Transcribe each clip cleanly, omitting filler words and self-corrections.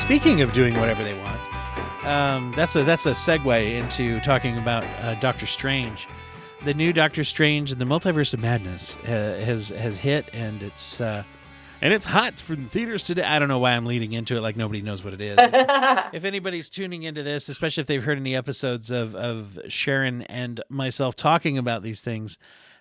speaking of doing whatever they want, that's a segue into talking about Doctor Strange. The new Doctor Strange and the Multiverse of Madness has hit, and it's hot for the theaters today. I don't know why I'm leading into it like nobody knows what it is. If anybody's tuning into this, especially if they've heard any episodes of Sharon and myself talking about these things,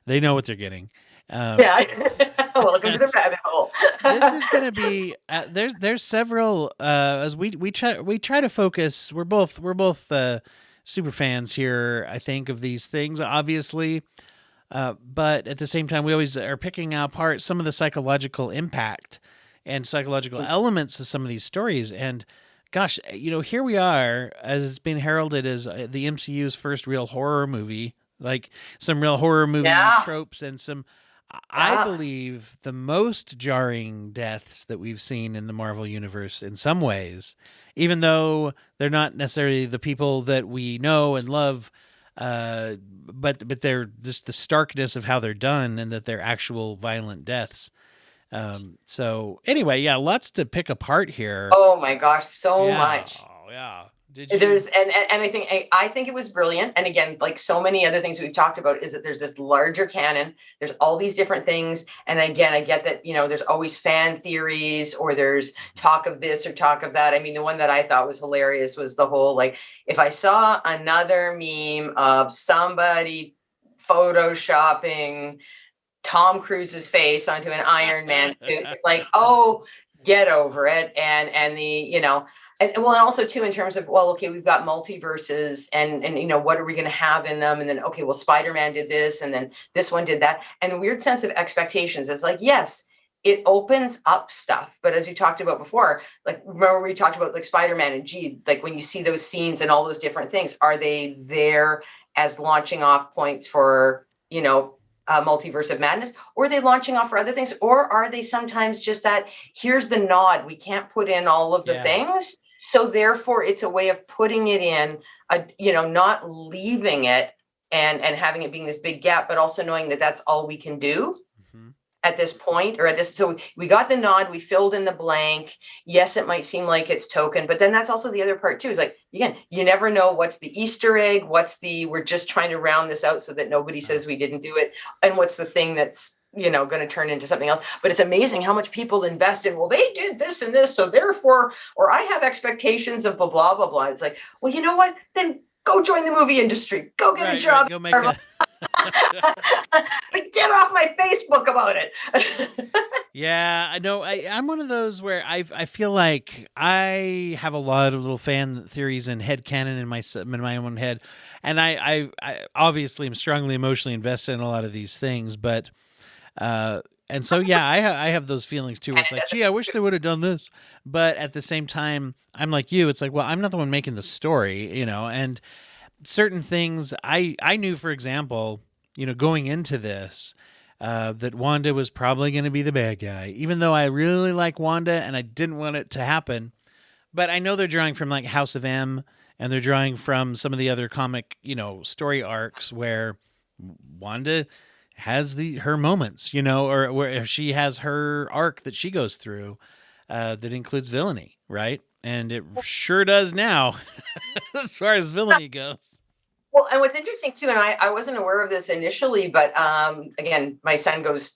they know what they're getting. Welcome to the rabbit hole. This is going to be there's several as we try to focus. We're both super fans here, I think, of these things, obviously, but at the same time, we always are picking apart some of the psychological impact and psychological elements of some of these stories. And gosh, here we are, as it's been heralded as the MCU's first real horror movie, like some real horror movie tropes and some. I believe the most jarring deaths that we've seen in the Marvel Universe in some ways, even though they're not necessarily the people that we know and love, but they're just the starkness of how they're done and that they're actual violent deaths. So anyway, lots to pick apart here. Oh my gosh, so much. Oh yeah. There's and I think it was brilliant. And again, like so many other things we've talked about, is that there's this larger canon. There's all these different things. And again, I get that, there's always fan theories or there's talk of this or talk of that. I mean, the one that I thought was hilarious was the whole, like, if I saw another meme of somebody photoshopping Tom Cruise's face onto an Iron Man suit, it's like, oh, get over it. And the, and also too, in terms of, well, okay, we've got multiverses and what are we going to have in them? And then, okay, well, Spider-Man did this and then this one did that. And the weird sense of expectations is like, yes, it opens up stuff. But as we talked about before, like, remember we talked about like Spider-Man and like when you see those scenes and all those different things, are they there as launching off points for, Multiverse of Madness, or are they launching off for other things? Or are they sometimes just that, here's the nod, we can't put in all of the things. So therefore it's a way of putting it in, not leaving it and having it being this big gap, but also knowing that that's all we can do at this point or at this. So we got the nod, we filled in the blank. Yes, it might seem like it's token, but then that's also the other part too, is like, again, you never know what's the Easter egg, we're just trying to round this out so that nobody says we didn't do it. And what's the thing that's, going to turn into something else. But it's amazing how much people invest in, well, they did this and this, so therefore, or I have expectations of blah, blah, blah, blah. It's like, well, you know what? Then go join the movie industry. Go get a job. Go make but get off my Facebook about it. Yeah, I know. I'm one of those where I feel like I have a lot of little fan theories and headcanon in my own head. And I obviously am strongly emotionally invested in a lot of these things, but and so, I have those feelings too. Where it's like, gee, I wish they would have done this. But at the same time, I'm like you. It's like, well, I'm not the one making the story, and certain things I knew, for example, going into this, that Wanda was probably going to be the bad guy, even though I really like Wanda and I didn't want it to happen. But I know they're drawing from like House of M, and they're drawing from some of the other comic, story arcs where Wanda has her moments, or where if she has her arc that she goes through, that includes villainy, right? And it sure does now, as far as villainy goes. Well, and what's interesting too, and I wasn't aware of this initially, but again, my son goes,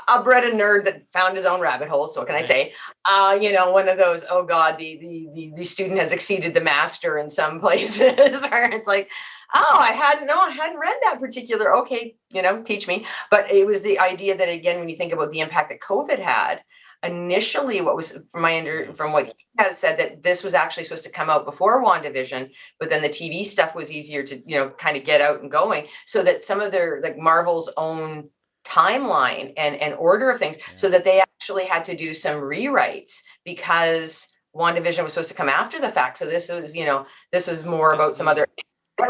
a bred a nerd that found his own rabbit hole. So what can I say? One of those, oh God, the student has exceeded the master in some places where it's like, oh, I hadn't read that particular. Okay. Teach me. But it was the idea that, again, when you think about the impact that COVID had, initially what was from what he has said, that this was actually supposed to come out before WandaVision, but then the TV stuff was easier to, kind of get out and going, so that some of their, like, Marvel's own timeline and order of things, so that they actually had to do some rewrites because WandaVision was supposed to come after the fact. So this was more about some other.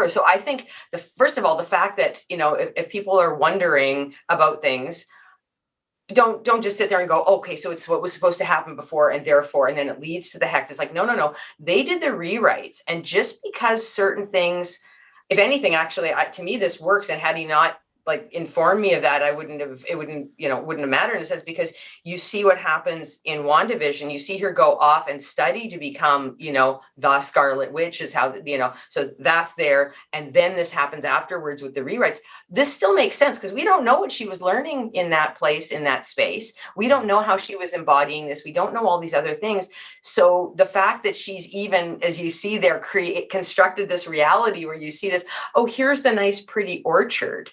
So I think first of all, the fact that, if people are wondering about things, don't just sit there and go, okay, so it's what was supposed to happen before and therefore, and then it leads to the hex. It's like, no. They did the rewrites. And just because certain things, if anything, actually, to me, this works. And had he not like informed me of that, it wouldn't have mattered in a sense, because you see what happens in WandaVision. You see her go off and study to become, the Scarlet Witch is how, so that's there. And then this happens afterwards with the rewrites. This still makes sense because we don't know what she was learning in that place, in that space. We don't know how she was embodying this. We don't know all these other things. So the fact that she's even, as you see there, constructed this reality where you see this, oh, here's the nice, pretty orchard.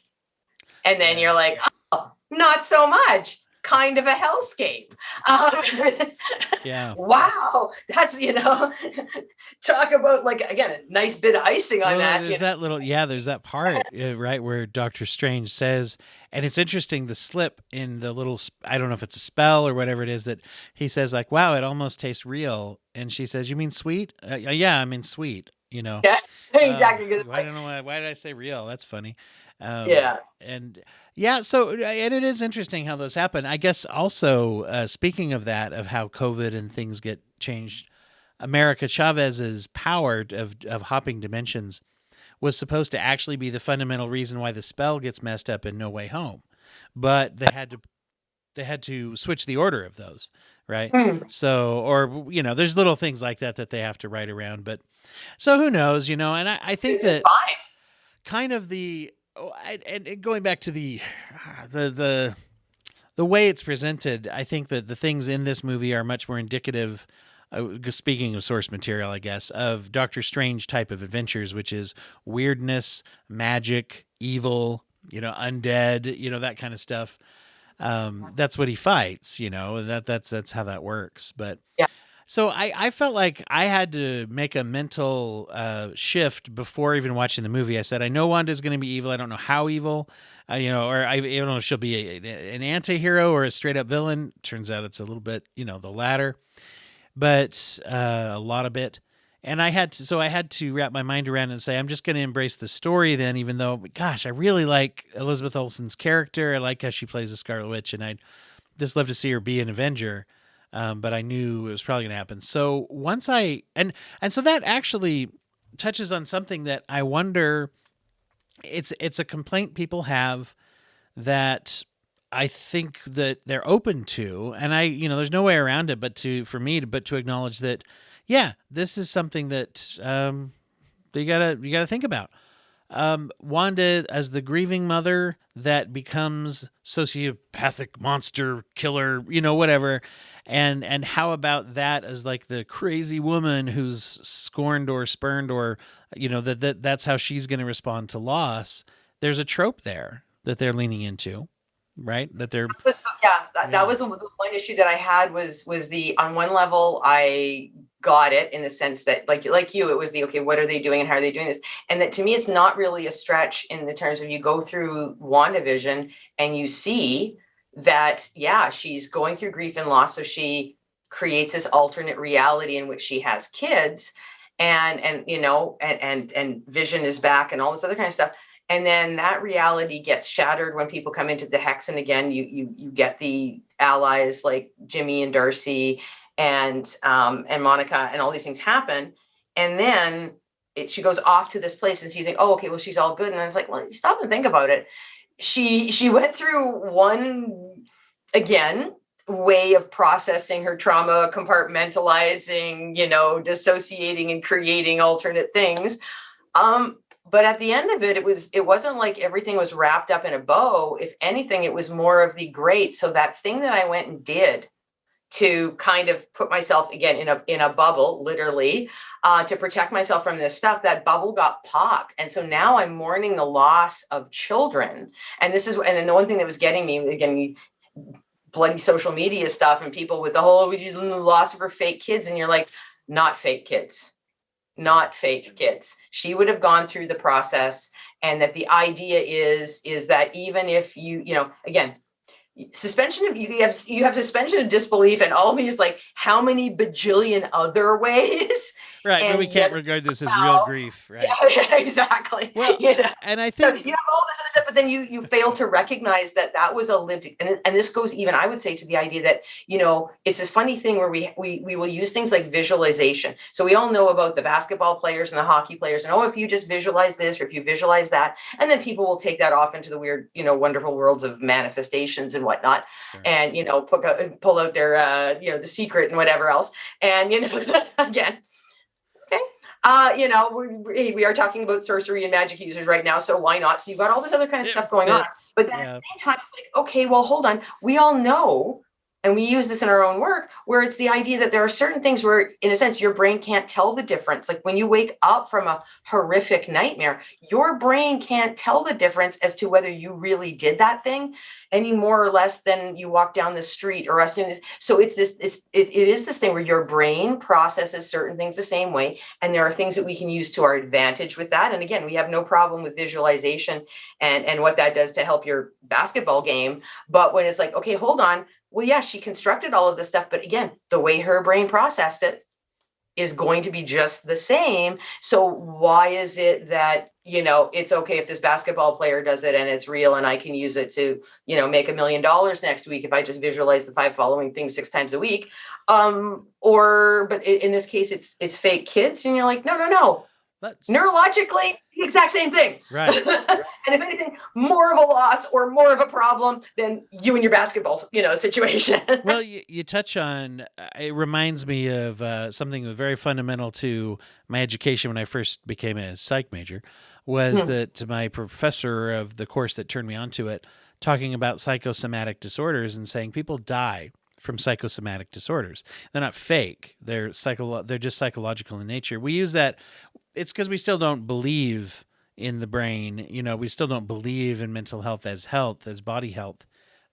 And then you're like, oh, not so much. Kind of a hellscape. Yeah. Wow. That's, talk about, like, again, a nice bit of icing on that. There's that there's that part, right, where Doctor Strange says, and it's interesting, the slip in the little, I don't know if it's a spell or whatever it is, that he says, like, wow, it almost tastes real. And she says, you mean sweet? Yeah, I mean sweet, Yeah, exactly. I don't know why did I say real? That's funny. Yeah. And yeah, so, and it is interesting how those happen. I guess also, speaking of that, of how COVID and things get changed, America Chavez's power of hopping dimensions was supposed to actually be the fundamental reason why the spell gets messed up in No Way Home. But they had to switch the order of those, right? So, or, there's little things like that they have to write around. But so who knows, and I think that kind of and going back to the way it's presented, I think that the things in this movie are much more indicative, speaking of source material, I guess, of Doctor Strange type of adventures, which is weirdness, magic, evil, undead, that kind of stuff. That's what he fights, that's how that works. But yeah. So I felt like I had to make a mental shift before even watching the movie. I said, I know Wanda's going to be evil. I don't know how evil, or I don't know if she'll be an anti-hero or a straight up villain. Turns out it's a little bit, the latter, but a lot of it. And I had to wrap my mind around it and say, I'm just going to embrace the story then, even though, gosh, I really like Elizabeth Olsen's character. I like how she plays the Scarlet Witch, and I'd just love to see her be an Avenger. But I knew it was probably going to happen. So once and so that actually touches on something that I wonder, it's a complaint people have that I think that they're open to, and there's no way around it, but to acknowledge that, yeah, this is something that, you gotta think about. Wanda as the grieving mother that becomes sociopathic monster killer, whatever. And how about that as like the crazy woman who's scorned or spurned, or, that's how she's going to respond to loss. There's a trope there that they're leaning into, right? That they're, that was the one issue that I had was on one level, I got it in the sense that like you, it was okay, what are they doing and how are they doing this? And that to me, it's not really a stretch in the terms of you go through WandaVision and you see that, yeah, she's going through grief and loss. So she creates this alternate reality in which she has kids and Vision is back and all this other kind of stuff. And then that reality gets shattered when people come into the Hex. And again, you get the allies like Jimmy and Darcy and Monica, and all these things happen. And then she goes off to this place, and so you think, oh, okay, well, she's all good. And I was like, well, stop and think about it. She went through one, again, way of processing her trauma, compartmentalizing, dissociating and creating alternate things. But at the end of it, it wasn't like everything was wrapped up in a bow. If anything, it was more of the great. So that thing that I went and did to kind of put myself again in a bubble, literally, to protect myself from this stuff, that bubble got popped. And so now I'm mourning the loss of children. And then the one thing that was getting me, again, bloody social media stuff and people with the whole loss of her fake kids. And you're like, not fake kids. Not fake kids. She would have gone through the process, and that the idea is that even if again, suspension of you have suspension of disbelief in all these like how many bajillion other ways, Right, but we and can't yet regard this as real somehow, grief, right? yeah, exactly. Well, You know, and I so think you have all this other stuff, but then you fail to recognize that that was a lived, and this goes even, I would say, to the idea that, it's this funny thing where we will use things like visualization. So we all know about the basketball players and the hockey players, and if you just visualize this or if you visualize that, and then people will take that off into the weird, wonderful worlds of manifestations and whatnot, sure. and pull out their The Secret and whatever else, and again. Okay. We are talking about sorcery and magic users right now, so why not? So you've got all this other kind of It stuff going on. fits. But then at the same time, it's like, okay, well, hold on. We all know, and we use this in our own work, where it's the idea that there are certain things where, in a sense, your brain can't tell the difference. Like when you wake up from a horrific nightmare, your brain can't tell the difference as to whether you really did that thing any more or less than you walk down the street or us doing this. So it is this thing where your brain processes certain things the same way. And there are things that we can use to our advantage with that. And again, we have no problem with visualization and what that does to help your basketball game. But when it's like, okay, hold on. Well, yeah, she constructed all of this stuff, but again, the way her brain processed it is going to be just the same. So why is it that, it's okay if this basketball player does it and it's real and I can use it to, make $1 million next week if I just visualize the 5 following things 6 times a week. But in this case, it's fake kids. And you're like, no. Neurologically, the exact same thing. Right. And if anything, more of a loss or more of a problem than you and your basketball, situation. Well, you touch on, it reminds me of something that was very fundamental to my education when I first became a psych major, was that my professor of the course that turned me onto it, talking about psychosomatic disorders and saying people die from psychosomatic disorders. They're not fake. They're just psychological in nature. We use that. It's because we still don't believe in the brain. We still don't believe in mental health, as body health.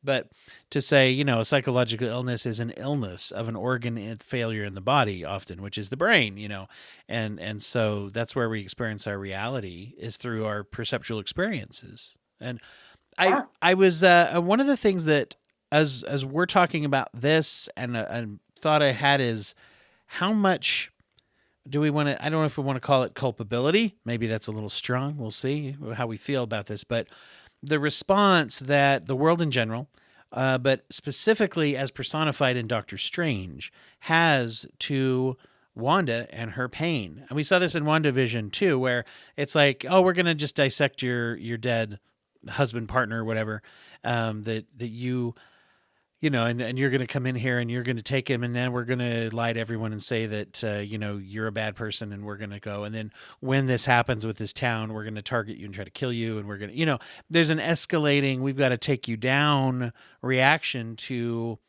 But to say, a psychological illness is an illness of an organ failure in the body often, which is the brain, and so that's where we experience our reality, is through our perceptual experiences. And I was one of the things that as we're talking about this and thought I had is how much do we want to, I don't know if we want to call it culpability. Maybe that's a little strong. We'll see how we feel about this. But the response that the world in general, but specifically as personified in Doctor Strange, has to Wanda and her pain. And we saw this in WandaVision too, where it's like, oh, we're going to just dissect your dead husband, partner, whatever, that you... and you're going to come in here and you're going to take him, and then we're going to lie to everyone and say that, you're a bad person, and we're going to go. And then when this happens with this town, we're going to target you and try to kill you. And we're going to, there's an escalating, we've got to take you down reaction to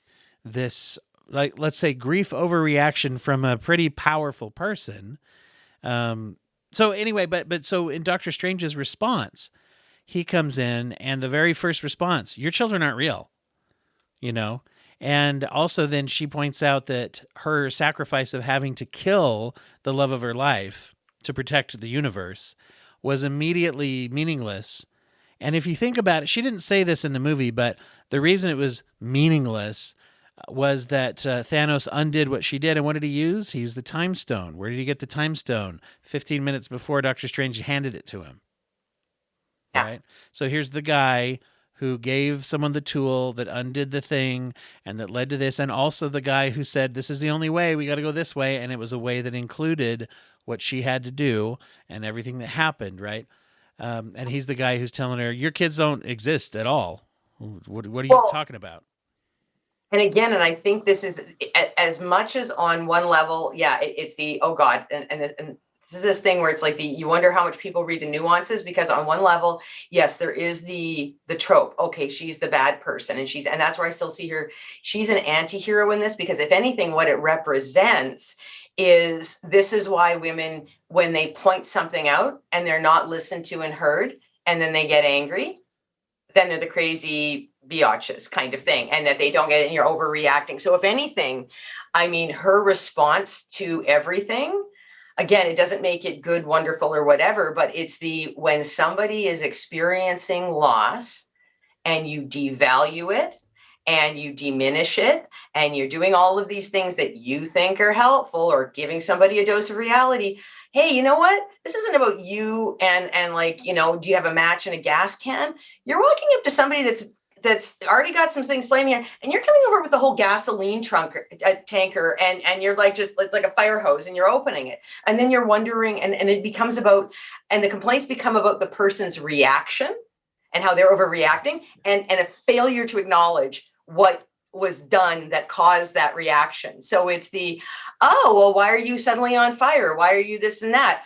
this, like, let's say grief overreaction from a pretty powerful person. So anyway, but so in Doctor Strange's response, he comes in and the very first response, your children aren't real. And also then she points out that her sacrifice of having to kill the love of her life to protect the universe was immediately meaningless. And if you think about it, she didn't say this in the movie, but the reason it was meaningless was that Thanos undid what she did. And what did he use? He used the time stone. Where did he get the time stone? 15 minutes before Doctor Strange handed it to him. Yeah. Right? So here's the guy who gave someone the tool that undid the thing and that led to this. And also the guy who said, this is the only way, we got to go this way. And it was a way that included what she had to do and everything that happened, right? And he's the guy who's telling her, your kids don't exist at all. What are you talking about? And again, and I think this is as much as on one level, yeah, it's the, oh God, and this is this thing where it's like you wonder how much people read the nuances, because on one level, yes, there is the trope. Okay, she's the bad person, and that's where I still see her. She's an anti-hero in this, because if anything, what it represents is, this is why women, when they point something out and they're not listened to and heard, and then they get angry, then they're the crazy biatches kind of thing, and that they don't get it and you're overreacting. So if anything, I mean, her response to everything, again, it doesn't make it good, wonderful, or whatever, but it's when somebody is experiencing loss and you devalue it and you diminish it, and you're doing all of these things that you think are helpful, or giving somebody a dose of reality. Hey, you know what? This isn't about you and like, do you have a match and a gas can? You're walking up to somebody that's already got some things flaming here, and you're coming over with the whole gasoline tanker, and you're like, just it's like a fire hose, and you're opening it, and then you're wondering, and it becomes about, and the complaints become about the person's reaction and how they're overreacting, and a failure to acknowledge what was done that caused that reaction. So it's oh, well, why are you suddenly on fire? Why are you this and that?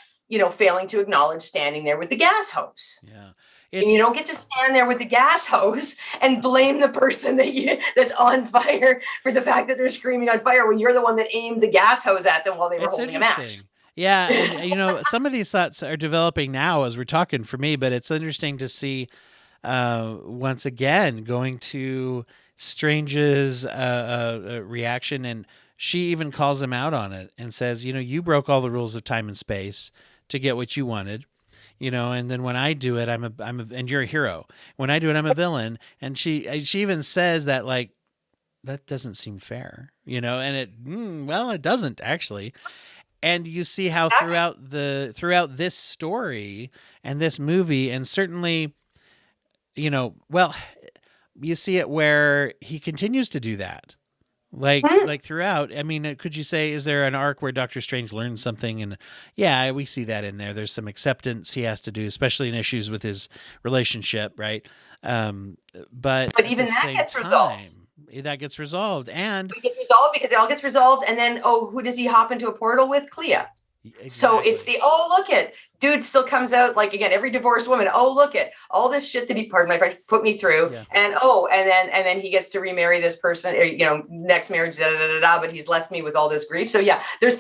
Failing to acknowledge standing there with the gas hose. Yeah. And you don't get to stand there with the gas hose and blame the person that's on fire for the fact that they're screaming on fire, when you're the one that aimed the gas hose at them while they were holding a match. Yeah, and some of these thoughts are developing now as we're talking for me, but it's interesting to see once again going to Strange's reaction, and she even calls him out on it and says, you broke all the rules of time and space to get what you wanted. And then when I do it, and you're a hero. When I do it, I'm a villain. And she even says that, like, that doesn't seem fair, and it doesn't actually. And you see how throughout this story and this movie, and certainly, you see it where he continues to do that. Like throughout, I mean, could you say, is there an arc where Doctor Strange learns something? And yeah, we see that in there. There's some acceptance he has to do, especially in issues with his relationship, right? But even that gets resolved. That gets resolved, and it gets resolved because it all gets resolved. And then, who does he hop into a portal with? Clea. Exactly. So it's look at, dude still comes out, like, again, every divorced woman, look at all this shit that he, pardon my French, put me through. Yeah. And then he gets to remarry this person, next marriage, but he's left me with all this grief. So yeah, there's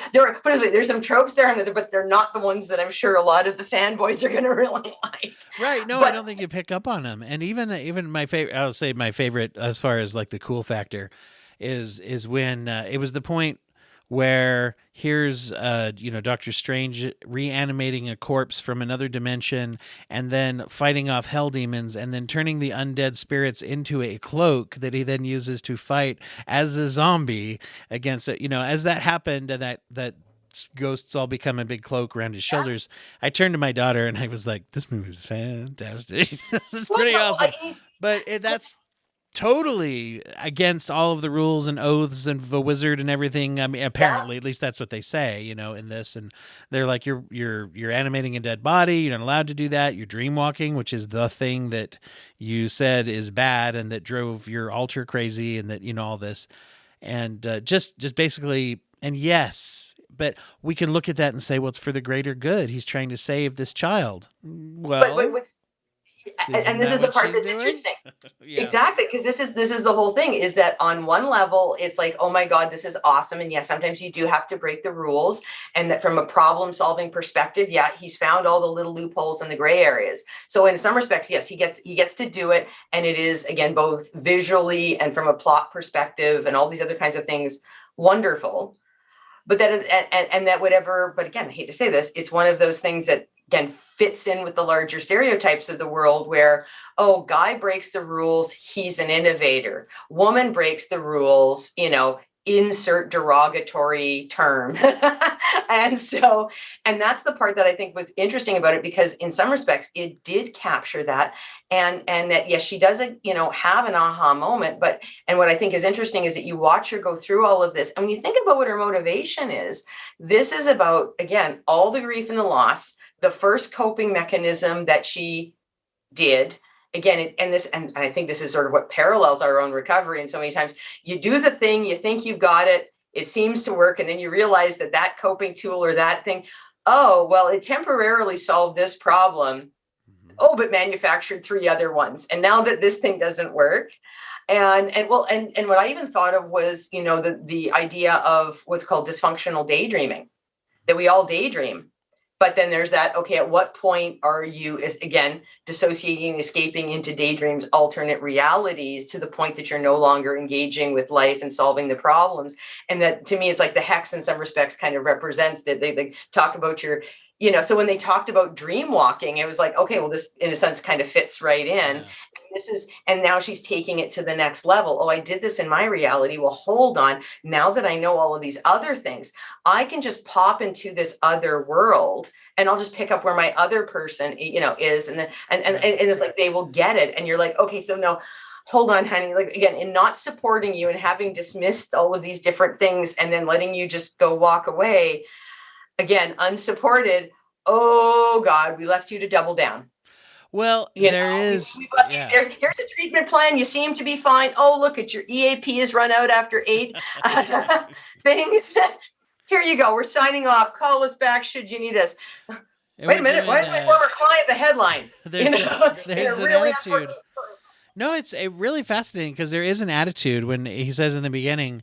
some tropes there, but they're not the ones that I'm sure a lot of the fanboys are going to really like. Right. No, I don't think you pick up on them. And even my favorite, I'll say my favorite as far as like the cool factor is when it was the point where here's Doctor Strange reanimating a corpse from another dimension, and then fighting off hell demons, and then turning the undead spirits into a cloak that he then uses to fight as a zombie against it. As that happened, and that ghosts all become a big cloak around his shoulders, I turned to my daughter and I was like, this movie is fantastic. This is pretty awesome. But that's totally against all of the rules and oaths and the wizard and everything. I mean, apparently, at least that's what they say, in this. And they're like, you're animating a dead body. You're not allowed to do that. You're dream walking, which is the thing that you said is bad and that drove your altar crazy, and that, all this. And just basically, and yes, but we can look at that and say, well, it's for the greater good. He's trying to save this child. Well, and this is the part that's interesting. Yeah. Exactly, because this is the whole thing, is that on one level it's like, oh my God, this is awesome, and yes, sometimes you do have to break the rules, and that from a problem solving perspective, he's found all the little loopholes and the gray areas. So in some respects, yes, he gets to do it, and it is, again, both visually and from a plot perspective and all these other kinds of things, wonderful. But but again, I hate to say this, it's one of those things that, again, fits in with the larger stereotypes of the world where, guy breaks the rules, he's an innovator. Woman breaks the rules, insert derogatory term. And that's the part that I think was interesting about it, because in some respects it did capture that. And that, yes, she does, have an aha moment. And what I think is interesting is that you watch her go through all of this. And when you think about what her motivation is, this is about, again, all the grief and the loss, the first coping mechanism that she did. Again, and I think this is sort of what parallels our own recovery. And so many times you do the thing, you think you've got it, it seems to work, and then you realize that coping tool or that thing, it temporarily solved this problem. But manufactured 3 other ones. And now that this thing doesn't work. And what I even thought of was, the idea of what's called dysfunctional daydreaming, that we all daydream. But then there's that, okay, at what point are you, again, dissociating, escaping into daydreams, alternate realities, to the point that you're no longer engaging with life and solving the problems? And that, to me, it's like the hex in some respects kind of represents that. They talk about your, so when they talked about dream walking, it was like, okay, well, this in a sense kind of fits right in. Yeah. and now she's taking it to the next level. Oh, I did this in my reality. Well, hold on. Now that I know all of these other things, I can just pop into this other world and I'll just pick up where my other person, is. And then, and it's like, they will get it. And you're like, okay, so no, hold on, honey. Like, again, in not supporting you and having dismissed all of these different things and then letting you just go walk away, again, unsupported. Oh God, we left you to double down. Well, there is, yeah. Here's a treatment plan. You seem to be fine. Oh, look at your EAP has run out after 8 things. Here you go. We're signing off. Call us back should you need us. Wait a minute. Why is my former client the headline? There's an attitude. No, it's really fascinating because there is an attitude when he says in the beginning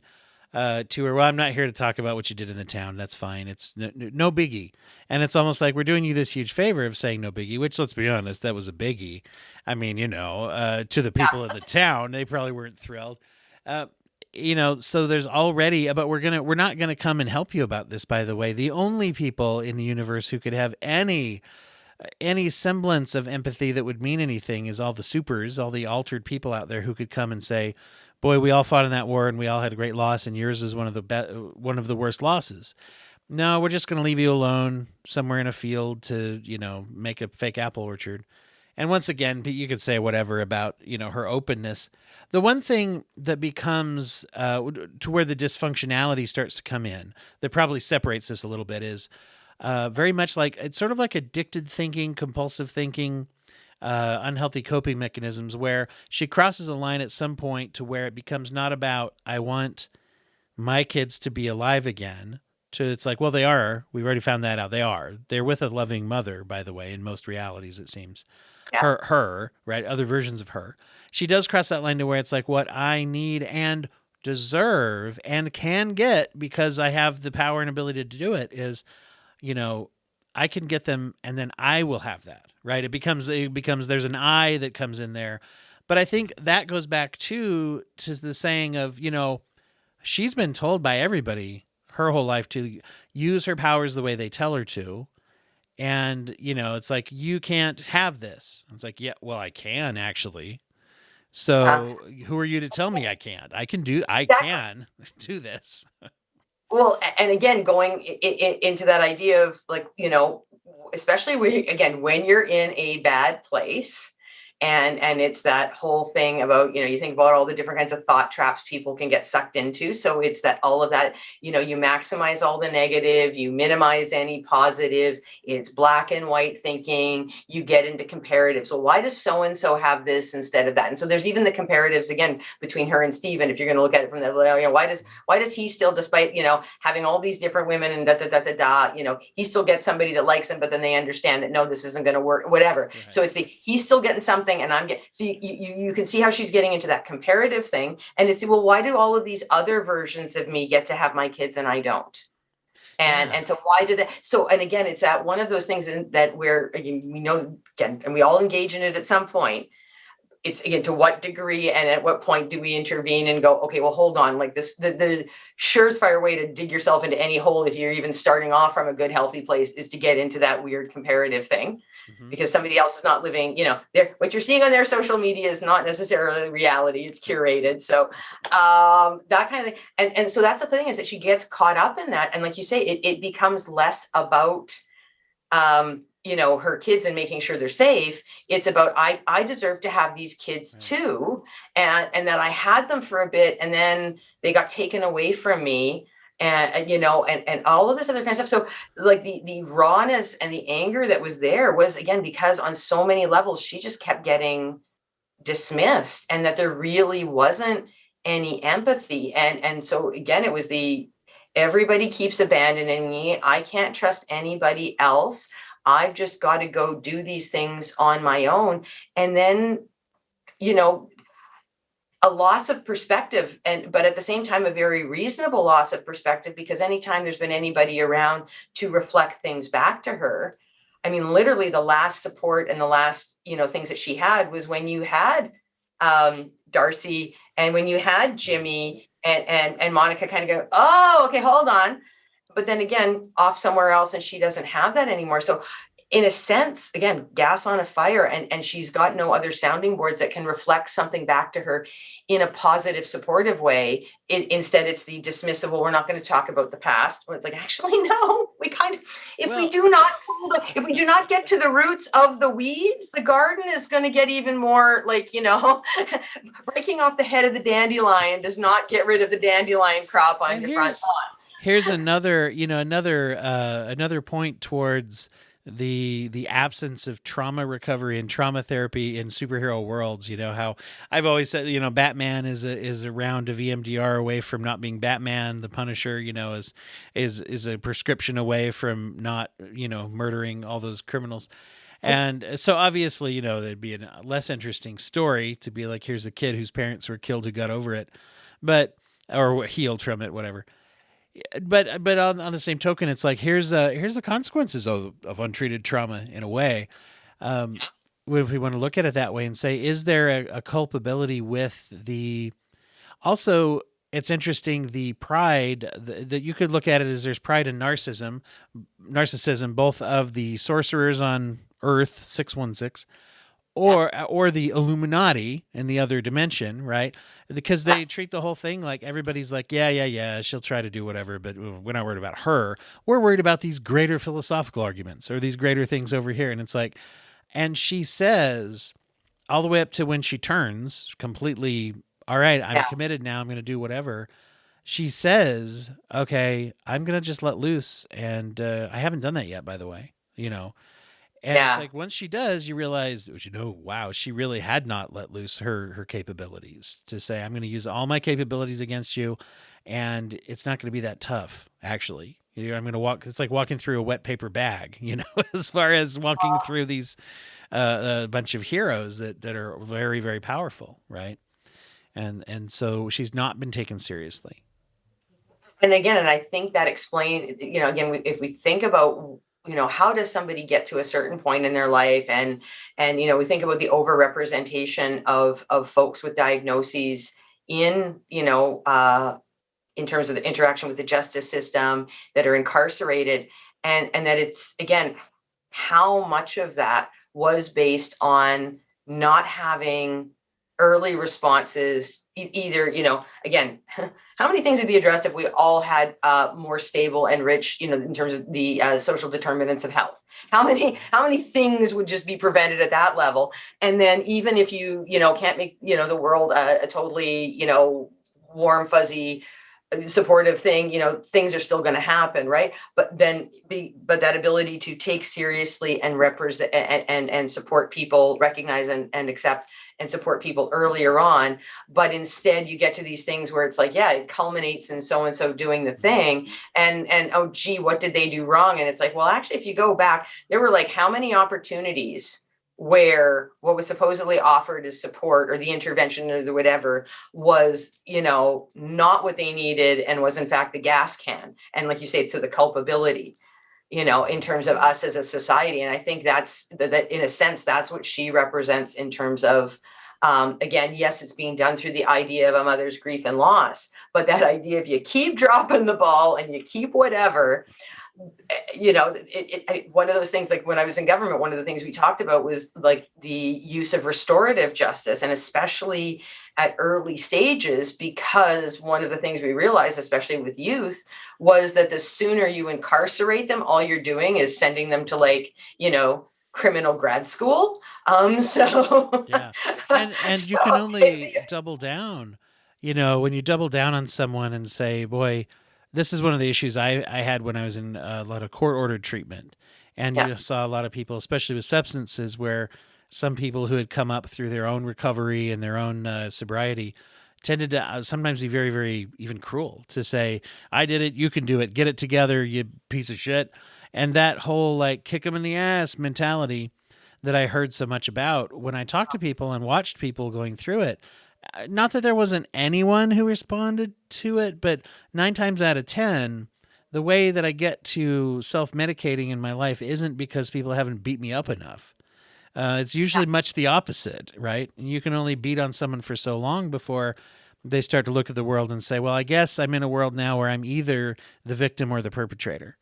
to her, well, I'm not here to talk about what you did in the town. That's fine. It's no biggie. And it's almost like we're doing you this huge favor of saying no biggie, which, let's be honest, that was a biggie. I mean, to the people in the town, they probably weren't thrilled. So there's already, but we're not going to come and help you about this, by the way. The only people in the universe who could have any semblance of empathy that would mean anything is all the supers, all the altered people out there who could come and say, boy, we all fought in that war and we all had a great loss, and yours is one of the worst losses. No, we're just going to leave you alone somewhere in a field to, make a fake apple orchard. And once again, you could say whatever about, her openness. The one thing that becomes to where the dysfunctionality starts to come in, that probably separates this a little bit, is very much like, it's sort of like addicted thinking, compulsive thinking, unhealthy coping mechanisms, where she crosses a line at some point to where it becomes not about, I want my kids to be alive again, to it's like, well, they are. We've already found that out. They are. They're with a loving mother, by the way, in most realities, it seems. Yeah. Her, right? Other versions of her. She does cross that line to where it's like, what I need and deserve and can get because I have the power and ability to do it is, I can get them and then I will have that, right? It becomes there's an I that comes in there. But I think that goes back to the saying of, she's been told by everybody her whole life to use her powers the way they tell her to. And, it's like, you can't have this. It's like, yeah, well, I can actually. So who are you to tell me I can't? I can do this. Well, and again, going into that idea of like, especially when you're in a bad place, and it's that whole thing about, you think about all the different kinds of thought traps people can get sucked into. So it's that all of that, you maximize all the negative, you minimize any positives. It's black and white thinking. You get into comparatives. So why does so-and-so have this instead of that? And so there's even the comparatives again between her and Steven. If you're going to look at it from the, why does he still, despite, having all these different women and he still gets somebody that likes him, but then they understand that, no, this isn't going to work, whatever. Right. So it's he's still getting something and I'm getting, so you can see how she's getting into that comparative thing. And it's, well, why do all of these other versions of me get to have my kids and I don't? And so why do that? So, and again, it's that one of those things that where we know, again, and we all engage in it at some point. It's again, to what degree and at what point do we intervene and go, okay, well, hold on, like this, the surefire way to dig yourself into any hole, if you're even starting off from a good, healthy place, is to get into that weird comparative thing. Mm-hmm. Because somebody else is not living, what you're seeing on their social media is not necessarily reality. It's curated. So that kind of thing. And so that's the thing, is that she gets caught up in that. And like you say, it becomes less about, her kids and making sure they're safe. It's about, I deserve to have these kids too. And that I had them for a bit and then they got taken away from me. And all of this other kind of stuff. So like the rawness and the anger that was there was, again, because on so many levels, she just kept getting dismissed and that there really wasn't any empathy. And so again, it was everybody keeps abandoning me. I can't trust anybody else. I've just got to go do these things on my own. And then, a loss of perspective, but at the same time, a very reasonable loss of perspective, because anytime there's been anybody around to reflect things back to her, I mean, literally the last support and the last, things that she had was when you had Darcy and when you had Jimmy and Monica kind of go, oh, okay, hold on. But then again, off somewhere else, and she doesn't have that anymore. So in a sense, again, gas on a fire, and she's got no other sounding boards that can reflect something back to her in a positive, supportive way. Instead, it's the dismissive, well, we're not going to talk about the past. Where it's like, actually, no, we kind of, if we do not if we do not get to the roots of the weeds, the garden is going to get even more like, breaking off the head of the dandelion does not get rid of the dandelion crop on and your front lawn. here's another, another point towards the absence of trauma recovery and trauma therapy in superhero worlds. How I've always said, Batman is a round of EMDR away from not being Batman. The Punisher, is a prescription away from not, murdering all those criminals. And so obviously, there'd be a less interesting story to be like, here's a kid whose parents were killed who got over it, but or healed from it, whatever. But on the same token, it's like, here's the consequences of untreated trauma in a way. If we want to look at it that way and say, is there a culpability with the, also, it's interesting, the pride that you could look at it as there's pride and narcissism, both of the sorcerers on Earth 616 or the Illuminati in the other dimension, right? Because they treat the whole thing like everybody's like, yeah, she'll try to do whatever, but we're not worried about her. We're worried about these greater philosophical arguments or these greater things over here. And it's like, and she says all the way up to when she turns completely, all right, I'm committed now, I'm going to do whatever. She says, okay, I'm going to just let loose. And I haven't done that yet, by the way, And it's like, once she does, you realize, wow, she really had not let loose her capabilities to say, I'm going to use all my capabilities against you. And it's not going to be that tough, actually. I'm going to walk. It's like walking through a wet paper bag, as far as walking through these a bunch of heroes that are very, very powerful. Right. And so she's not been taken seriously. And again, and I think that explains, again, if we think about, how does somebody get to a certain point in their life, and we think about the overrepresentation of folks with diagnoses in in terms of the interaction with the justice system that are incarcerated, and that it's, again, how much of that was based on not having early responses, either, again, how many things would be addressed if we all had more stable and rich, in terms of the social determinants of health? How many things would just be prevented at that level? And then even if you, can't make, the world a totally, warm, fuzzy, supportive thing, things are still going to happen, right? But that ability to take seriously and represent and support people, recognize and accept and support people earlier on. But instead you get to these things where it's like, yeah, it culminates in so and so doing the thing, and oh gee, what did they do wrong? And it's like, well, actually, if you go back, there were like how many opportunities where what was supposedly offered as support or the intervention or the whatever was, not what they needed, and was in fact the gas can. And like you say, so the culpability, in terms of us as a society. And I think that's that in a sense, that's what she represents in terms of, again, yes, it's being done through the idea of a mother's grief and loss, but that idea, if you keep dropping the ball and you keep whatever, one of those things, like when I was in government, one of the things we talked about was like the use of restorative justice, and especially at early stages, because one of the things we realized, especially with youth, was that the sooner you incarcerate them, all you're doing is sending them to criminal grad school. So yeah, and you can only double down, when you double down on someone and say, boy, this is one of the issues I had when I was in a lot of court-ordered treatment. And you saw a lot of people, especially with substances, where some people who had come up through their own recovery and their own sobriety tended to sometimes be very, very even cruel to say, I did it, you can do it, get it together, you piece of shit. And that whole like kick them in the ass mentality that I heard so much about when I talked to people and watched people going through it. Not that there wasn't anyone who responded to it, but 9 times out of 10, the way that I get to self-medicating in my life isn't because people haven't beat me up enough. It's usually much the opposite, right? And you can only beat on someone for so long before they start to look at the world and say, well, I guess I'm in a world now where I'm either the victim or the perpetrator.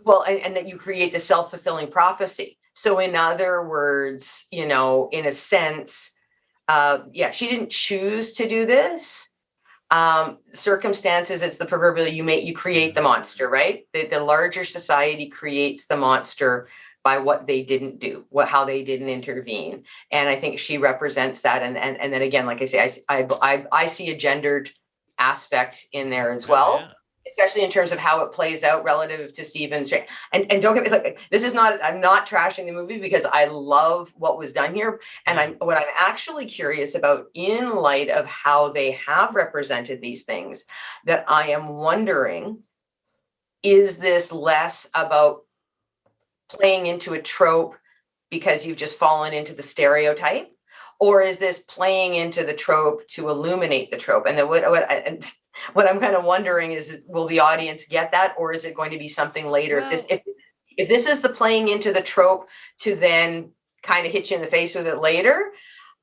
Well, and that you create the self-fulfilling prophecy. So in other words, in a sense, she didn't choose to do this. Circumstances, it's the proverbial, you create the monster, right? The larger society creates the monster by what they didn't do, how they didn't intervene. And I think she represents that. And then again, like I say, I see a gendered aspect in there as well. Yeah. Especially in terms of how it plays out relative to Stephen's. And don't get me like I'm not trashing the movie, because I love what was done here. And what I'm actually curious about, in light of how they have represented these things, that I am wondering, is this less about playing into a trope because you've just fallen into the stereotype? Or is this playing into the trope to illuminate the trope? And then what I'm kind of wondering is, will the audience get that, or is it going to be something later? Well, if this is the playing into the trope to then kind of hit you in the face with it later,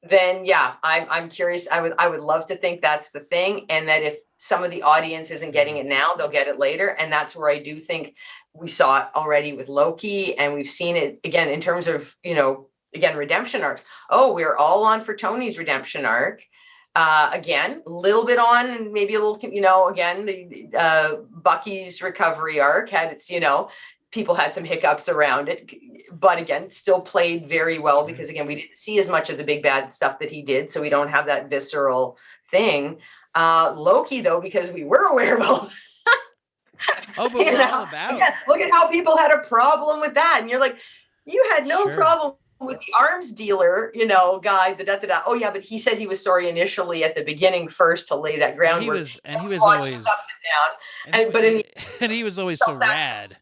then I'm curious. I would love to think that's the thing, and that if some of the audience isn't getting it now, they'll get it later. And that's where I do think we saw it already with Loki, and we've seen it again in terms of again, redemption arcs. Oh, we're all on for Tony's redemption arc. Again, a little bit on, maybe a little, again, the Bucky's recovery arc had its, people had some hiccups around it, but again, still played very well, because again, we didn't see as much of the big bad stuff that he did. So we don't have that visceral thing. Loki, though, because we were aware of all but we're all about. Yes, look at how people had a problem with that. And you're like, you had no problem with the arms dealer, guy, Oh yeah, but he said he was sorry initially at the beginning first to lay that groundwork. He was always down. And he was always so rad.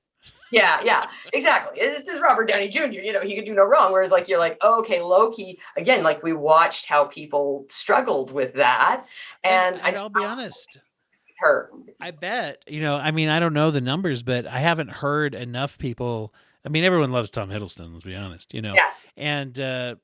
Yeah, exactly. This is Robert Downey Jr. He could do no wrong. Whereas you're like, oh, okay, Loki, again, we watched how people struggled with that. And I'll be honest. I bet, I don't know the numbers, but I haven't heard enough people. Everyone loves Tom Hiddleston, let's be honest, Yeah. And, the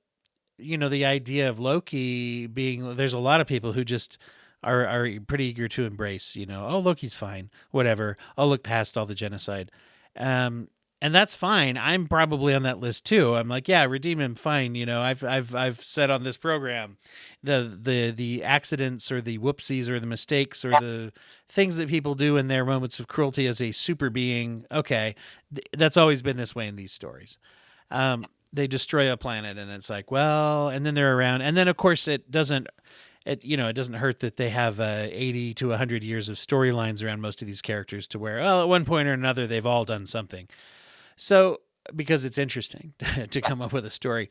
idea of Loki being, there's a lot of people who just are pretty eager to embrace, oh, Loki's fine, whatever. I'll look past all the genocide. And that's fine. I'm probably on that list too. I'm like, yeah, redeem him, fine. I've said on this program, the accidents or the whoopsies or the mistakes or the things that people do in their moments of cruelty as a super being. Okay, that's always been this way in these stories. They destroy a planet, and it's like, well, and then they're around, and then of course it doesn't hurt that they have 80 to 100 years of storylines around most of these characters, to where, well, at one point or another, they've all done something. So, because it's interesting to come up with a story.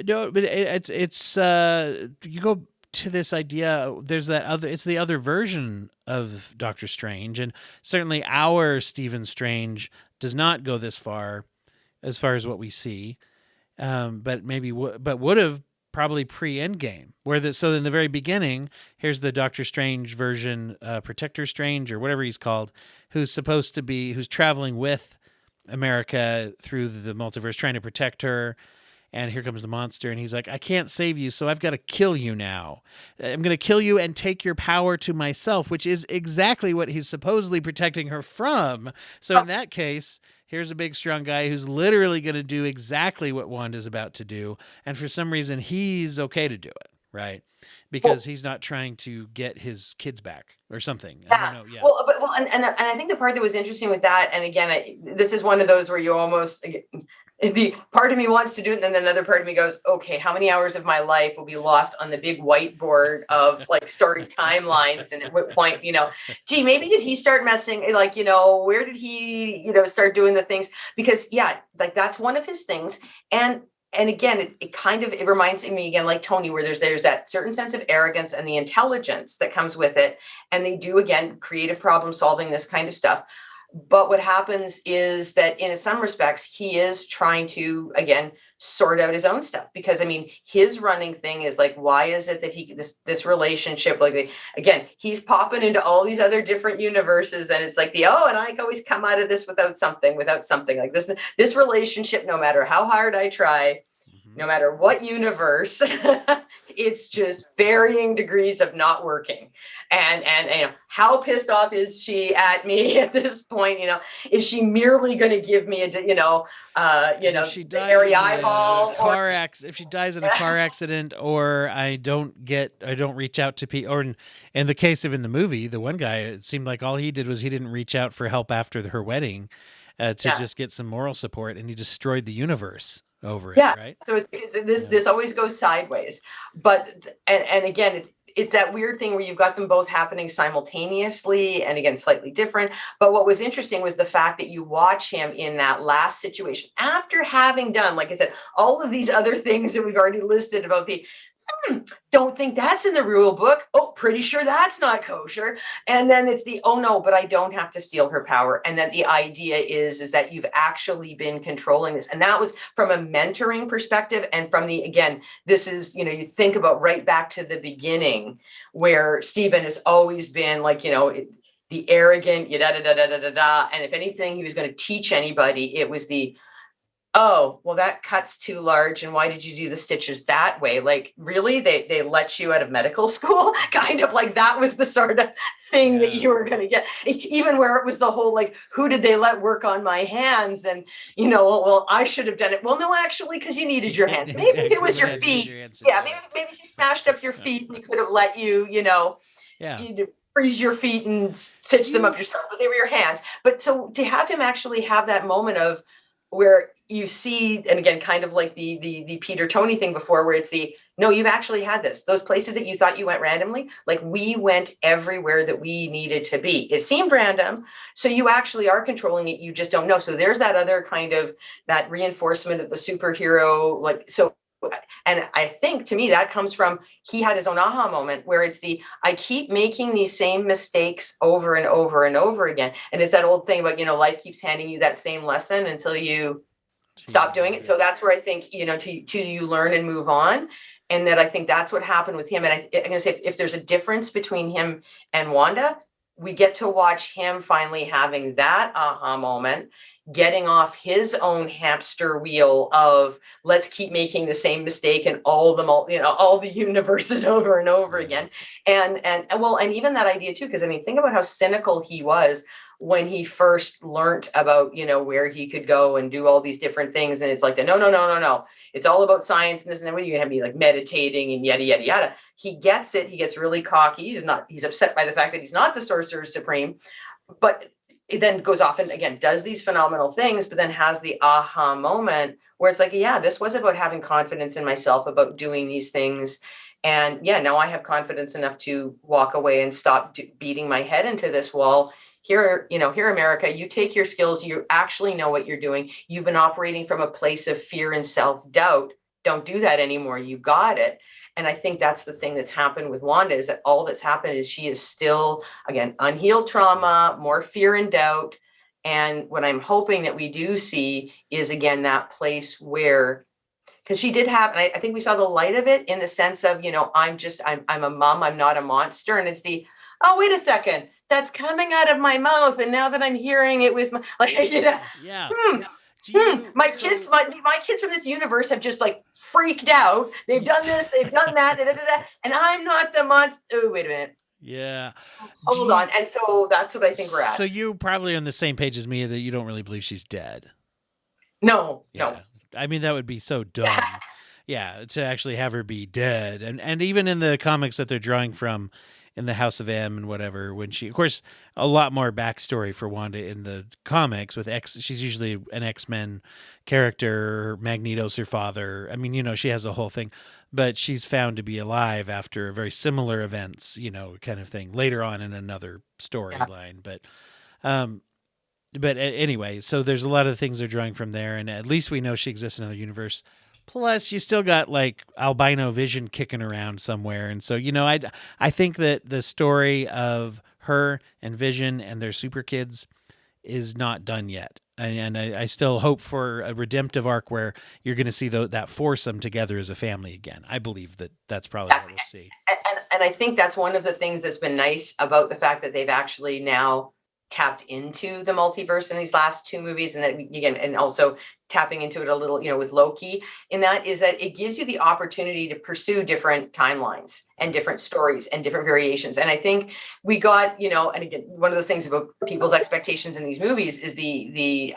No, but it's you go to this idea, it's the other version of Doctor Strange, and certainly our Stephen Strange does not go this far as what we see, but would have probably pre-Endgame, so in the very beginning, here's the Doctor Strange version, Protector Strange or whatever he's called, who's traveling with America through the multiverse, trying to protect her. And here comes the monster, and he's like, I can't save you, so I've got to kill you now. I'm going to kill you and take your power to myself, which is exactly what he's supposedly protecting her from. So in that case, here's a big, strong guy who's literally going to do exactly what Wanda's about to do. And for some reason, he's okay to do it, right? Because he's not trying to get his kids back or something. Yeah. I don't know. Yeah. Well, and I think the part that was interesting with that, and again, this is one of those where you almost, the part of me wants to do it, and then another part of me goes, okay, how many hours of my life will be lost on the big whiteboard of story timelines? And at what point, gee, maybe did he start messing, where did he, start doing the things? Because that's one of his things. And again, it reminds me again, like Tony, where there's that certain sense of arrogance and the intelligence that comes with it. And they do, again, creative problem solving, this kind of stuff. But what happens is that in some respects, he is trying to, again, sort out his own stuff, because his running thing is why is it that this relationship, again, he's popping into all these other different universes, and it's and I always come out of this without something like this relationship, no matter how hard I try, no matter what universe, it's just varying degrees of not working. And how pissed off is she at me at this point? Is she merely going to give me if she the dies hairy in a eyeball, if she dies in a car accident, or I don't reach out to people, or in the case of in the movie, the one guy, it seemed like all he did was he didn't reach out for help after her wedding to just get some moral support, and he destroyed the universe over it, right? So this always goes sideways. But and again, it's that weird thing where you've got them both happening simultaneously, and again, slightly different. But what was interesting was the fact that you watch him in that last situation after having done, like I said, all of these other things that we've already listed about the don't think that's in the rule book. Oh, pretty sure that's not kosher. And then it's the, oh no, but I don't have to steal her power. And then the idea is that you've actually been controlling this. And that was from a mentoring perspective. And from the, again, this is, you think about right back to the beginning where Stephen has always been like, the arrogant, da da da da da da. And if anything, he was going to teach anybody, it was the, oh, well, that cut's too large. And why did you do the stitches that way? Like, really? They let you out of medical school? Kind of like that was the sort of thing that you were going to get. Even where it was the whole, like, who did they let work on my hands? And, well, I should have done it. Well, no, actually, because you needed your hands. Maybe it was your feet. Yeah, maybe she smashed up your feet. We could have let you, freeze your feet and stitch them up yourself, but they were your hands. But so to have him actually have that moment of where you see, and again, kind of like the Peter Tony thing before, where it's no, you've actually had this. Those places that you thought you went randomly, like we went everywhere that we needed to be. It seemed random. So you actually are controlling it. You just don't know. So there's that other kind of that reinforcement of the superhero, like, so. And I think to me that comes from he had his own aha moment where it's I keep making these same mistakes over and over and over again. And it's that old thing about, life keeps handing you that same lesson until you stop doing it. So that's where I think, to you learn and move on. And that I think that's what happened with him. And I'm going to say if there's a difference between him and Wanda, we get to watch him finally having that aha moment, getting off his own hamster wheel of let's keep making the same mistake in all the universes over and over again. And even that idea too, because think about how cynical he was when he first learned about, where he could go and do all these different things. And it's like, no. It's all about science and this and then. What are you going to be like meditating and yada, yada, yada. He gets it. He gets really cocky. He's upset by the fact that he's not the Sorcerer Supreme, but it then goes off and again, does these phenomenal things, but then has the aha moment where it's like, yeah, this was about having confidence in myself, about doing these things. And yeah, now I have confidence enough to walk away and stop beating my head into this wall. Here, America, you take your skills, you actually know what you're doing. You've been operating from a place of fear and self-doubt. Don't do that anymore. You got it. And I think that's the thing that's happened with Wanda is that all that's happened is she is still, again, unhealed trauma, more fear and doubt. And what I'm hoping that we do see is, again, that place where, because she did have, and I think we saw the light of it in the sense of, I'm a mom, I'm not a monster. And it's oh, wait a second, that's coming out of my mouth. And now that I'm hearing it with my, my kids from this universe have just like freaked out. They've done this, they've done that, and I'm not the monster. Oh, wait a minute. Yeah. Hold on. And so that's what I think we're at. So you're probably on the same page as me that you don't really believe she's dead. No. I mean, that would be so dumb. Yeah, to actually have her be dead. And even in the comics that they're drawing from in the House of M and whatever, when she, of course, a lot more backstory for Wanda in the comics with she's usually an X-Men character. Magneto's her father. I mean, she has a whole thing, but she's found to be alive after very similar events, kind of thing later on in another storyline. But anyway, so there's a lot of things they're drawing from there, and at least we know she exists in another universe. Plus, you still got like albino Vision kicking around somewhere, and so I think that the story of her and Vision and their super kids is not done yet, and I still hope for a redemptive arc where you're going to see that foursome together as a family again. I believe that's probably what we'll see, and I think that's one of the things that's been nice about the fact that they've actually now tapped into the multiverse in these last two movies, and that again, and also tapping into it a little, with Loki, in that is that it gives you the opportunity to pursue different timelines and different stories and different variations. And I think we got, and again, one of those things about people's expectations in these movies is the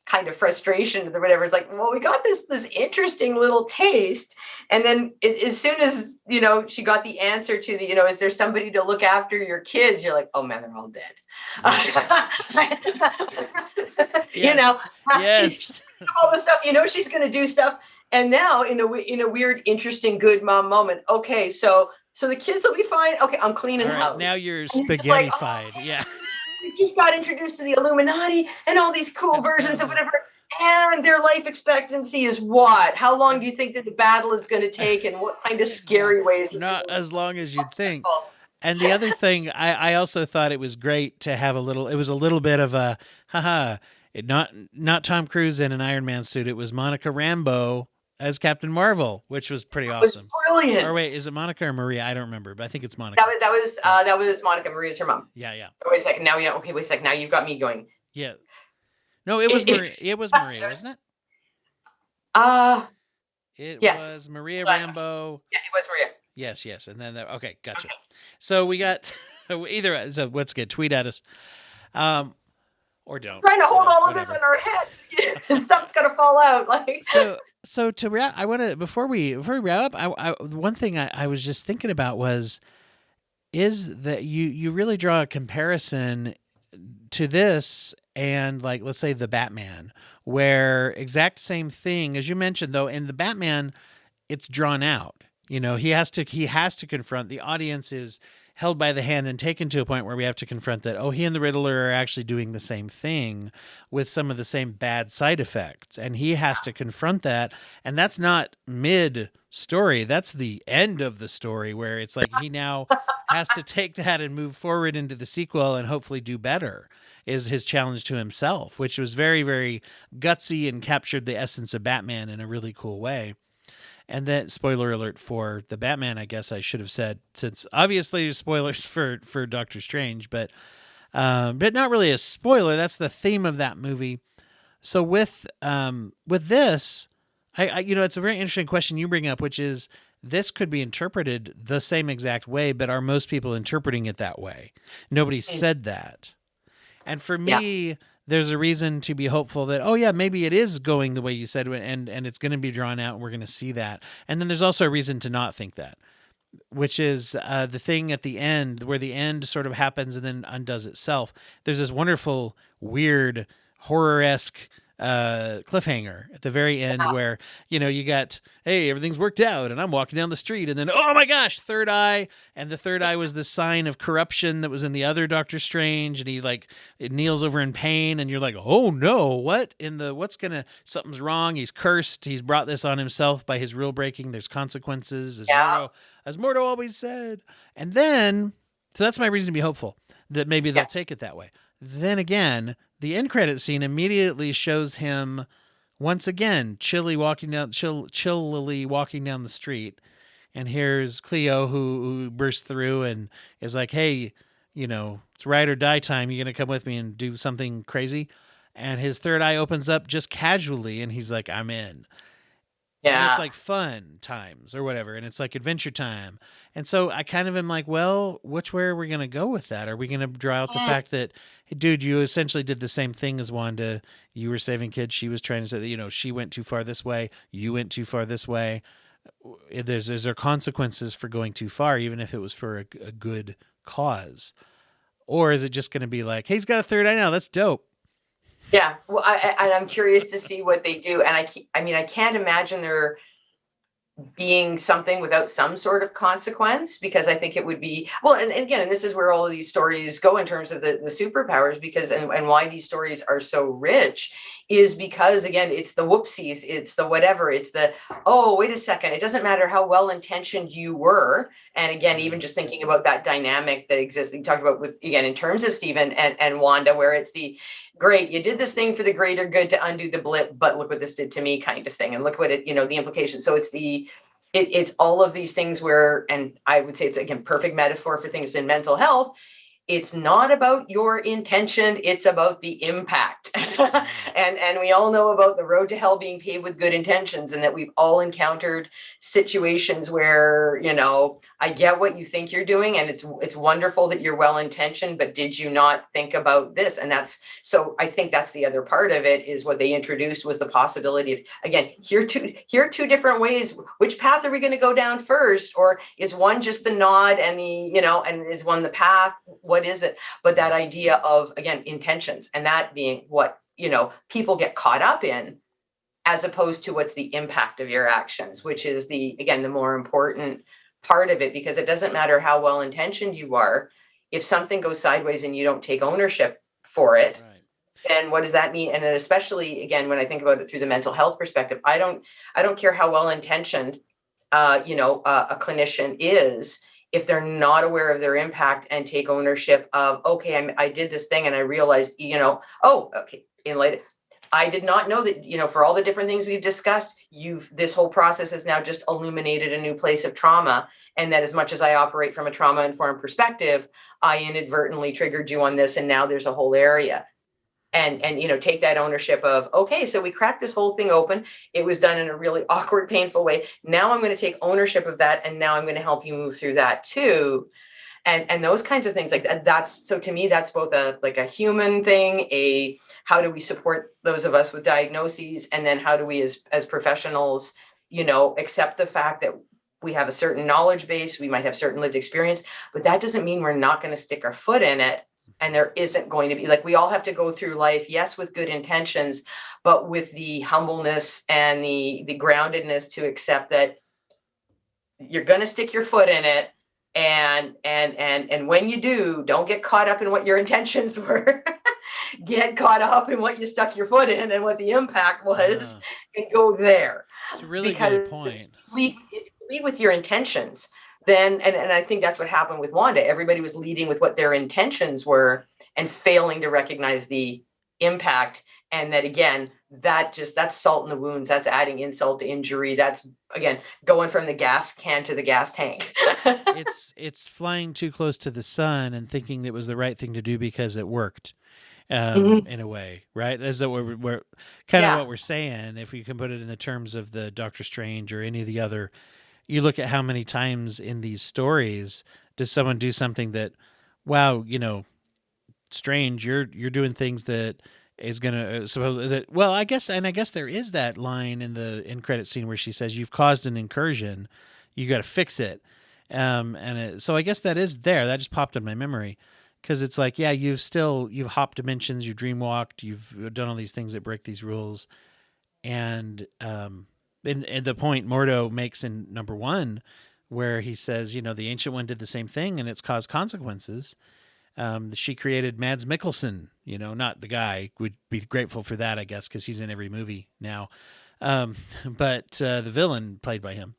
kind of frustration or whatever. It's like, well, we got this interesting little taste, and then as soon as she got the answer to the is there somebody to look after your kids, you're like, oh man, they're all dead. Yes. All the stuff, she's going to do stuff, and now in a weird, interesting, good mom moment, okay, so the kids will be fine. Okay, I'm cleaning house. Now you're spaghettified. Yeah. We just got introduced to the Illuminati and all these cool versions of whatever, and their life expectancy is what? How long do you think that the battle is going to take, and what kind of scary ways? Not as long as you'd think. And the other thing, I also thought it was great to have it was a little bit of a, not Tom Cruise in an Iron Man suit. It was Monica Rambeau as Captain Marvel, which was pretty awesome. It was brilliant. Or wait, is it Monica or Maria? I don't remember, but I think it's Monica. That was Monica. Maria's her mom. Yeah. Oh, wait a second. Now okay, wait a second. Now you've got me going. Yeah. No, it was Maria. It was Maria, wasn't it? Yes. Was Maria Rambeau. Yeah, it was Maria. Yes. And then, okay, gotcha. Okay. So we got so let's get tweet at us. Or don't. We're trying to hold all of this in our heads. Stuff's gonna fall out. So to wrap, I want to before we wrap up. One thing I was just thinking about is that you really draw a comparison to this and like let's say the Batman, where exact same thing as you mentioned though in the Batman, it's drawn out. He has to confront the audience is held by the hand and taken to a point where we have to confront that, he and the Riddler are actually doing the same thing with some of the same bad side effects. And he has to confront that. And that's not mid-story. That's the end of the story where it's like he now has to take that and move forward into the sequel and hopefully do better is his challenge to himself, which was very, very gutsy and captured the essence of Batman in a really cool way. And then, spoiler alert for the Batman, I guess I should have said, since obviously there's spoilers for Doctor Strange, but not really a spoiler. That's the theme of that movie. So with this, I it's a very interesting question you bring up, which is this could be interpreted the same exact way, but are most people interpreting it that way? Nobody said that. And for me, there's a reason to be hopeful that, maybe it is going the way you said, and it's going to be drawn out and we're going to see that. And then there's also a reason to not think that, which is the thing at the end where the end sort of happens and then undoes itself. There's this wonderful, weird, horror-esque cliffhanger at the very end where, you got, hey, everything's worked out and I'm walking down the street and then, oh my gosh, third eye. And the third eye was the sign of corruption that was in the other Doctor Strange. And it kneels over in pain and you're like, oh no, something's wrong. He's cursed. He's brought this on himself by his rule breaking. There's consequences as Mordo always said. And then, so that's my reason to be hopeful that maybe they'll take it that way. Then again, the end credit scene immediately shows him once again chillily walking down the street, and here's Cleo who bursts through and is like, "Hey, it's ride or die time. You gonna come with me and do something crazy?" And his third eye opens up just casually, and he's like, "I'm in." Yeah. And it's like fun times or whatever. And it's like adventure time. And so I kind of am like, well, which way are we going to go with that? Are we going to draw out the fact that, hey, dude, you essentially did the same thing as Wanda. You were saving kids. She was trying to say that, she went too far this way. You went too far this way. There consequences for going too far, even if it was for a good cause. Or is it just going to be like, hey, he's got a third eye now. That's dope. Yeah, well, I'm curious to see what they do, and I can't imagine there being something without some sort of consequence, because I think it would be and again, and this is where all of these stories go in terms of the superpowers, because and why these stories are so rich is because, again, it's the whoopsies, it's the whatever, it's the, oh, wait a second, it doesn't matter how well intentioned you were. And again, even just thinking about that dynamic that exists, you talked about with, again, in terms of Stephen and Wanda, where it's the great, you did this thing for the greater good to undo the blip, but look what this did to me kind of thing. And look what it, the implication. So it's all of these things where, and I would say it's, again, perfect metaphor for things in mental health. it's not about your intention, it's about the impact. And we all know about the road to hell being paved with good intentions, and that we've all encountered situations where, I get what you think you're doing, and it's wonderful that you're well intentioned, but did you not think about this? And so I think that's the other part of it, is what they introduced was the possibility of, again, here are two different ways. Which path are we going to go down first? Or is one just the nod and and is one the path? What is it? But that idea of, again, intentions, and that being what, people get caught up in, as opposed to what's the impact of your actions, which is the more important part of it, because it doesn't matter how well intentioned you are. If something goes sideways and you don't take ownership for it, right, then what does that mean? And then especially, again, when I think about it through the mental health perspective, I don't care how well intentioned a clinician is, if they're not aware of their impact and take ownership of, okay, I did this thing and I realized, I did not know that, for all the different things we've discussed, this whole process has now just illuminated a new place of trauma. And that as much as I operate from a trauma-informed perspective, I inadvertently triggered you on this, and now there's a whole area. And take that ownership of, okay, so we cracked this whole thing open. It was done in a really awkward, painful way. Now I'm going to take ownership of that, and now I'm going to help you move through that too. And those kinds of things, like that's, so to me, that's both a human thing, how do we support those of us with diagnoses, and then how do we as professionals, accept the fact that we have a certain knowledge base, we might have certain lived experience, but that doesn't mean we're not going to stick our foot in it. And there isn't going to be, we all have to go through life, yes, with good intentions, but with the humbleness and the groundedness to accept that you're going to stick your foot in it. And when you do, don't get caught up in what your intentions were. Get caught up in what you stuck your foot in and what the impact was, and go there. It's a really good point. Lead with your intentions. Then, and I think that's what happened with Wanda. Everybody was leading with what their intentions were and failing to recognize the impact. And that, again, that's salt in the wounds. That's adding insult to injury. That's, again, going from the gas can to the gas tank. It's flying too close to the sun and thinking it was the right thing to do because it worked. In a way, right? That's what we're kind of what we're saying. If we can put it in the terms of the Doctor Strange or any of the other, you look at how many times in these stories does someone do something that, wow, Strange, you're doing things that is gonna suppose that. Well, I guess there is that line in the end credit scene where she says, "You've caused an incursion, you got to fix it." So I guess that is there. That just popped in my memory. Because it's like, yeah, you've hopped dimensions, you've dreamwalked, you've done all these things that break these rules. And the point Mordo makes in number 1, where he says, the Ancient One did the same thing and it's caused consequences. She created Mads Mikkelsen, not the guy. We'd be grateful for that, I guess, because he's in every movie now. But the villain played by him.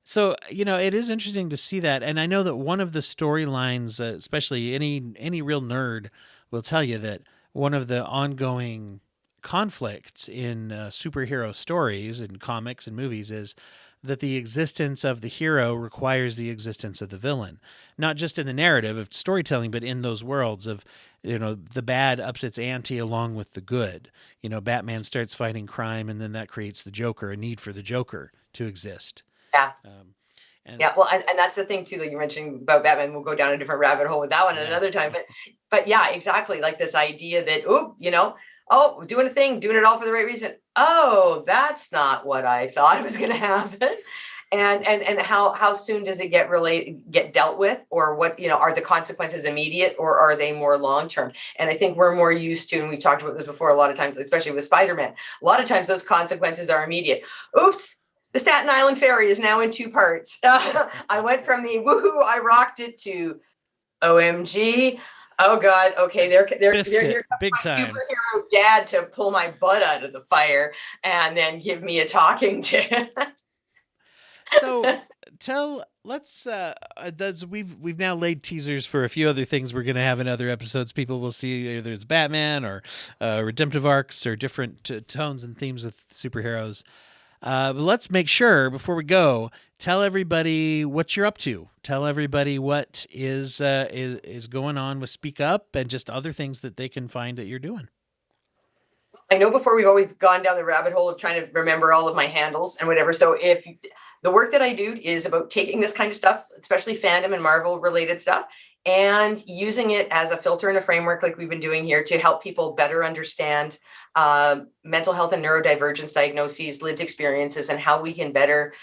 So, it is interesting to see that. And I know that one of the storylines, especially any real nerd will tell you that one of the ongoing conflicts in superhero stories and comics and movies is that the existence of the hero requires the existence of the villain, not just in the narrative of storytelling, but in those worlds of, the bad ups its ante along with the good. Batman starts fighting crime, and then that creates the Joker, a need for the Joker to exist. Yeah. Well, and that's the thing too that you mentioned about Batman. We'll go down a different rabbit hole with that one another time. But yeah, exactly. Like this idea that, we're doing a thing, doing it all for the right reason. Oh, that's not what I thought was going to happen. And how soon does it get dealt with, or what, are the consequences immediate, or are they more long-term? And I think we're more used to, and we talked about this before a lot of times, especially with Spider-Man, a lot of times those consequences are immediate. Oops. The Staten Island Ferry is now in 2 parts. I went from the woohoo, I rocked it, to OMG. Oh God. Okay. They're here big my time superhero dad to pull my butt out of the fire and then give me a talking to. So we've now laid teasers for a few other things we're going to have in other episodes. People will see either it's Batman or redemptive arcs or different tones and themes with superheroes. But let's make sure before we go, tell everybody what you're up to. Tell everybody what is going on with Speak Up and just other things that they can find that you're doing. I know before we've always gone down the rabbit hole of trying to remember all of my handles and whatever. So if the work that I do is about taking this kind of stuff, especially fandom and Marvel related stuff, and using it as a filter and a framework like we've been doing here to help people better understand mental health and neurodivergence diagnoses, lived experiences, and how we can better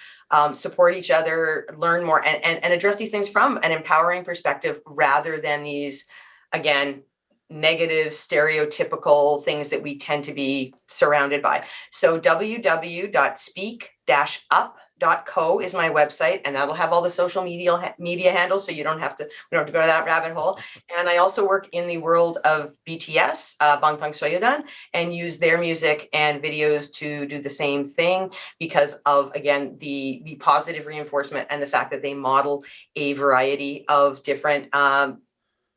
support each other, learn more, and address these things from an empowering perspective rather than these, again, negative, stereotypical things that we tend to be surrounded by. So www.speak-up.co is my website, and that'll have all the social media handles, so we don't have to go to that rabbit hole. And I also work in the world of BTS, Bangtan Soyeon, and use their music and videos to do the same thing because of, again, the positive reinforcement and the fact that they model a variety of different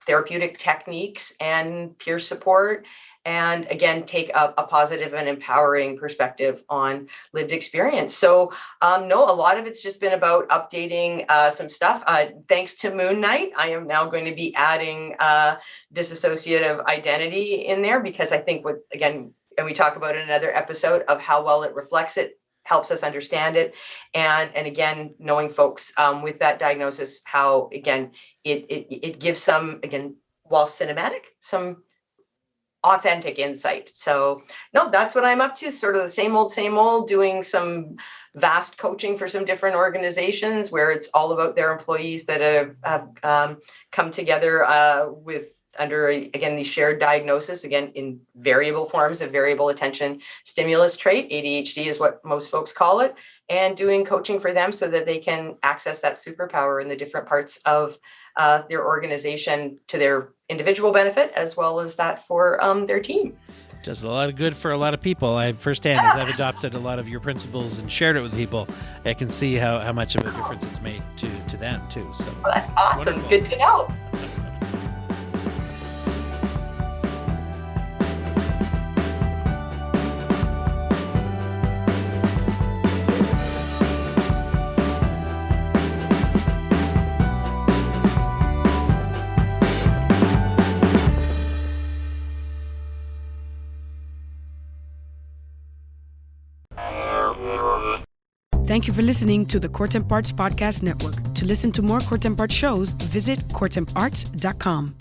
therapeutic techniques and peer support, and again, take a positive and empowering perspective on lived experience. So no, a lot of it's just been about updating some stuff. Thanks to Moon Knight, I am now going to be adding dissociative identity in there because I think and we talk about in another episode of how well it reflects it, helps us understand it. And again, knowing folks with that diagnosis, how, again, it gives some, again, while cinematic, some authentic insight. So no, that's what I'm up to. Sort of the same old, doing some vast coaching for some different organizations where it's all about their employees that have come together with under, again, the shared diagnosis, again, in variable forms of variable attention stimulus trait. ADHD is what most folks call it, and doing coaching for them so that they can access that superpower in the different parts of their organization to their individual benefit, as well as that for their team. Does a lot of good for a lot of people. I firsthand, as I've adopted a lot of your principles and shared it with people, I can see how much of a difference it's made to them too. So well, that's awesome. Wonderful. Good to know. Thank you for listening to the Courtemp Arts Podcast Network. To listen to more Courtemp Arts shows, visit courtemparts.com.